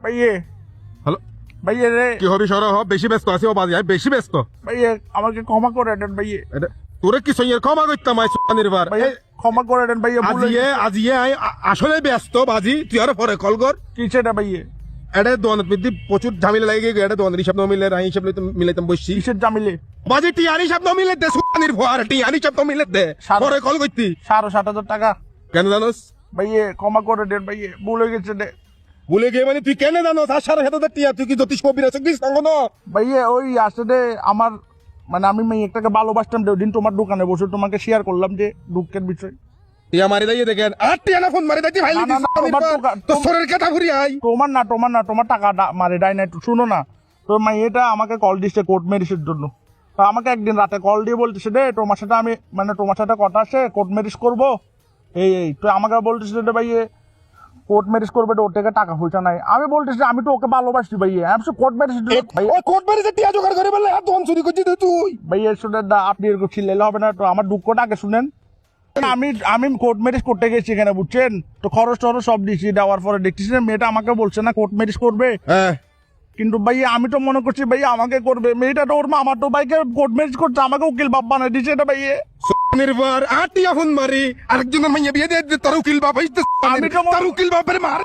ভাইয়ে হ্যালো ভাইয়ে রে কি হবে সর হ বেশি ব্যস্ত আছি ও বাজি বেশি ব্যস্ত ভাইয়ে আমাকে ক্ষমা করে দেন ভাইয়ে তোরে কি সইয়ের ক্ষমা করতাম আই নির্বার ভাইয়ে ক্ষমা করে দেন ভাইয়ে ভুলে আজিয়ে আই আসলে ব্যস্ত বাজি তুই আর পরে কল কর কিছে না ভাইয়ে এটা দোয়ানত বিদ্যি প্রচুর ঝামেলা লাগে গিয়ে এটা দোয়ানের হিসাব মিলে রাই হিসাব মিলাইতাম বসছি কিসের জামিলে বাজি টিয়ানি হিসাব মিলে দে সুপানির ভোয়ার টিয়ানি হিসাব মিলে দে পরে কল করতি 7,500 টাকা কেন জানোস ভাইয়ে ক্ষমা করে দেন ভাইয়ে ভুলে গেছে রে ভুলে গিয়ে মানে তুই কেন জানোস আর 7,500 টিয়া তুই কি জ্যোতিষ কবির আছে কি সঙ্গ না ভাইয়ে ওই আসলে আমার মানে আমি মেয়েটাকে ভালোবাসতাম ওই দিন তোমার দোকানে বসে তোমাকে শেয়ার করলাম যে দুঃখের বিষয় টিয়া মারি দাইয়ে দেখেন আর টিয়া না ফোন মারি দাইতি ভাই না, না, না, তো শরীর কেটা ঘুরি আই তোমার টাকা মারে ডাই না শুনো না তো মেয়েটা আমাকে কল দিচ্ছে কোর্ট ম্যারেজের জন্য তো আমাকে একদিন রাতে কল দিয়ে বলতেছে রে তোমার সাথে আমি মানে তোমার সাথে কথা আছে কোর্ট ম্যারেজ করবো এই তো আমাকে বলতেছে রে ভাইয়ে কোর্ট ম্যারেজ করবে ওর থেকে টাকা পয়সা নাই আমি বলতেছি আমি তো ওকে ভালোবাসি ভাইয়ে আমি কোর্ট ম্যারেজ ও কোর্ট মারি টিয়া জোগাড় করে বলে আর দন চুরি করছিস তুই ভাইয়া শুনেন না আপনি এরকম চিল্লাইলে হবে না তো আমার দুঃখটা আগে শুনেন আমি কোর্ট ম্যারেজ করতে গেছি এখানে বুঝছেন তো খরচ টরচ সব দিয়েছি দেওয়ার পরে দেখতেছি না মেয়েটা আমাকে বলছে না কোর্ট ম্যারেজ করবে হ্যাঁ কিন্তু ভাইয়া আমি তো মনে করছি ভাইয়া আমাকে করবে মেয়েটা তো ওর মা আমার তো ভাইকে কোর্ট ম্যারেজ করছে আমাকে উকিল বাপ বানাই দিচ্ছে এটা ভাইয়ে নির্ভর আর টিয়া ফোন মারি আরেকজনের মাইয়া বিয়ে দিয়ে তোর উকিল বাপ হইতে আমি তো তোর উকিল বাপের মার